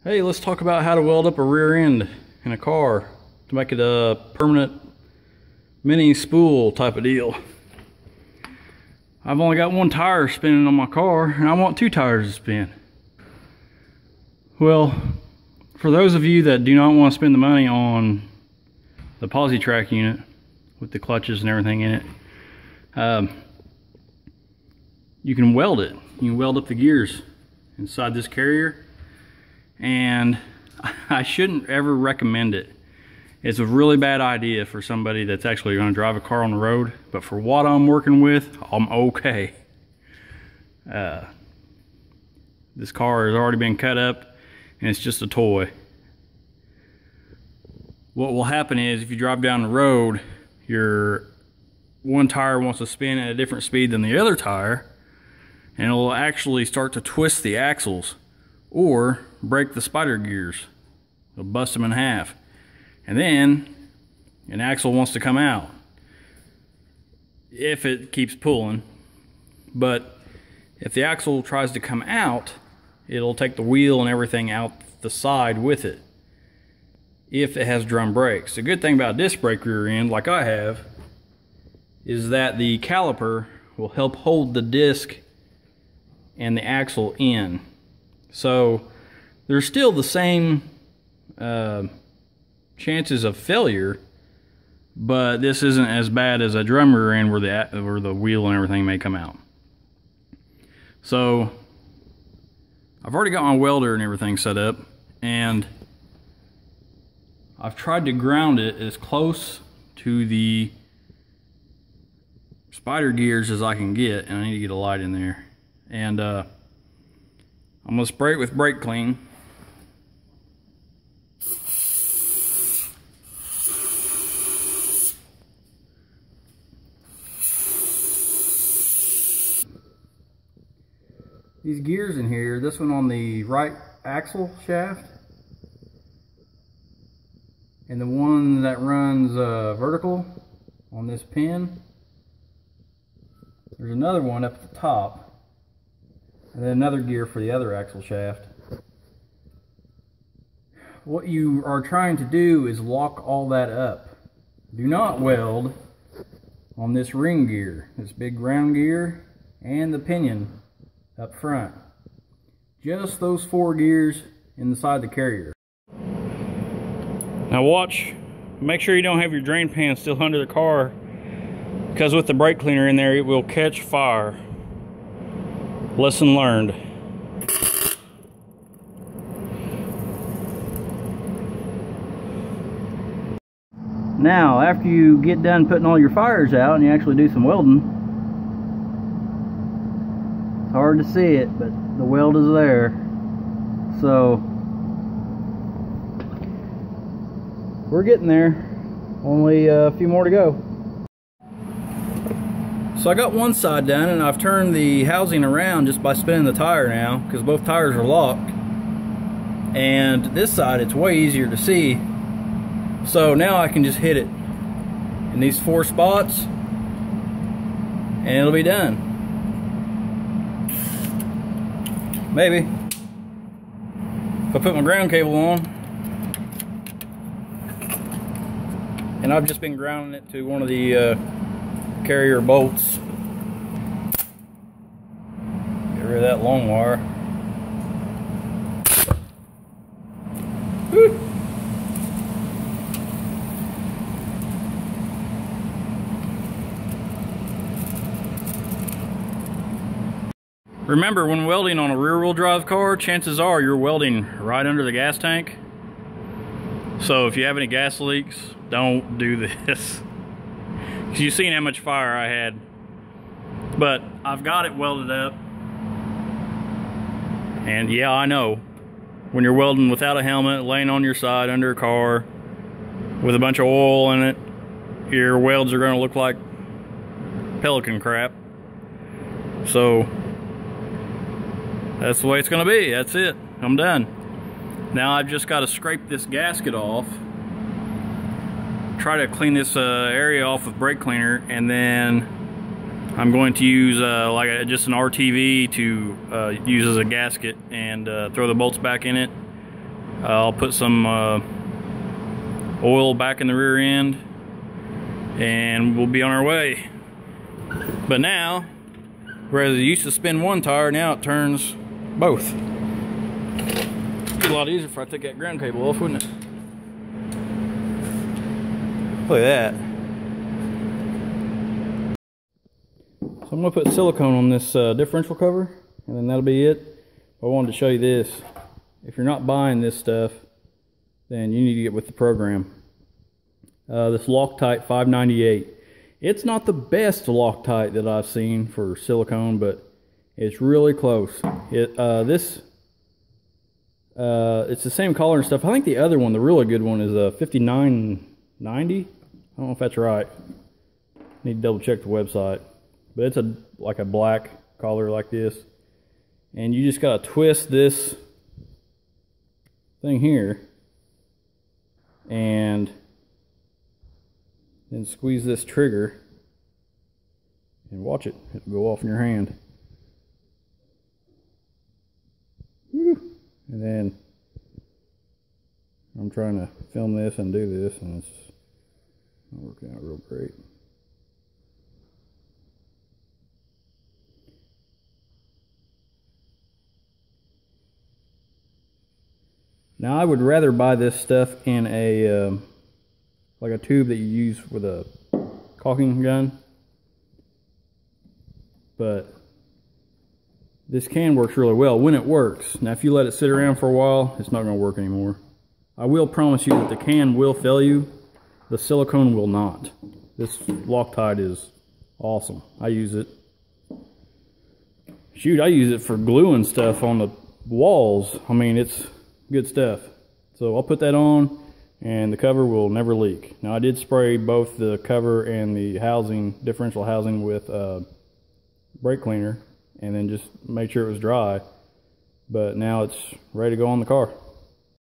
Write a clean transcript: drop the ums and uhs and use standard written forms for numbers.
Hey, let's talk about how to weld up a rear end in a car to make it a permanent mini spool type of deal. I've only got one tire spinning on my car and I want two tires to spin. Well, for those of you that do not want to spend the money on the posi trac unit with the clutches and everything in it, you can weld it. You can weld up the gears inside this carrier, and I shouldn't ever recommend it. It's a really bad idea for somebody that's actually going to drive a car on the road, but for what I'm working with, I'm okay. This car has already been cut up and it's just a toy. What will happen is if you drive down the road, your one tire wants to spin at a different speed than the other tire, and it will actually start to twist the axles or break the spider gears. It'll bust them in half. And then an axle wants to come out if it keeps pulling. But if the axle tries to come out, it'll take the wheel and everything out the side with it if it has drum brakes. The good thing about disc brake rear end, like I have, is that the caliper will help hold the disc and the axle in. So there's still the same chances of failure, but this isn't as bad as a drum rear end where the wheel and everything may come out. So I've already got my welder and everything set up, and I've tried to ground it as close to the spider gears as I can get, and I need to get a light in there. And I'm gonna spray it with brake clean. These gears in here, this one on the right axle shaft, and the one that runs vertical on this pin. There's another one up at the top, and then another gear for the other axle shaft. What you are trying to do is lock all that up. Do not weld on this ring gear, this big round gear, and the pinion up front. Just those four gears inside the carrier. Now watch, make sure you don't have your drain pan still under the car, because with the brake cleaner in there it will catch fire. Lesson learned. Now, after you get done putting all your fires out and you actually do some welding, it's hard to see it, but the weld is there. So we're getting there. Only a few more to go. So I got one side done, and I've turned the housing around just by spinning the tire now, because both tires are locked. And this side, it's way easier to see. So now I can just hit it in these four spots, and it'll be done. Maybe. If I put my ground cable on, and I've just been grounding it to one of the carrier bolts. Get rid of that long wire. Woo. Remember, when welding on a rear-wheel drive car, chances are you're welding right under the gas tank. So if you have any gas leaks, don't do this. You've seen how much fire I had. But I've got it welded up. And yeah, I know, when you're welding without a helmet, laying on your side under a car with a bunch of oil in it, your welds are going to look like pelican crap. So that's the way it's going to be. That's it. I'm done. Now I've just got to scrape this gasket off, try to clean this area off with brake cleaner, and then I'm going to use just an RTV to use as a gasket and throw the bolts back in it, I'll put some oil back in the rear end and we'll be on our way. But now, whereas it used to spin one tire, now it turns both. It'd be a lot easier if I took that ground cable off, wouldn't it? Look at that. So I'm going to put silicone on this differential cover, and then that'll be it. I wanted to show you this. If you're not buying this stuff, then you need to get with the program. This Loctite 598. It's not the best Loctite that I've seen for silicone, but it's really close. It's the same color and stuff. I think the other one, the really good one, is a 5990. I don't know if that's right. Need to double check the website. But it's like a black collar like this. And you just gotta twist this thing here and then squeeze this trigger and watch it. It'll go off in your hand. Woo. And then I'm trying to film this and do this, and it's not working out real great. Now I would rather buy this stuff in a like a tube that you use with a caulking gun, but this can works really well when it works. Now if you let it sit around for a while, it's not going to work anymore. I will promise you that the can will fail you, the silicone will not. This Loctite is awesome. I use it. Shoot, I use it for gluing stuff on the walls. I mean, it's good stuff. So I'll put that on and the cover will never leak. Now I did spray both the cover and the housing, differential housing, with brake cleaner and then just made sure it was dry. But now it's ready to go on the car.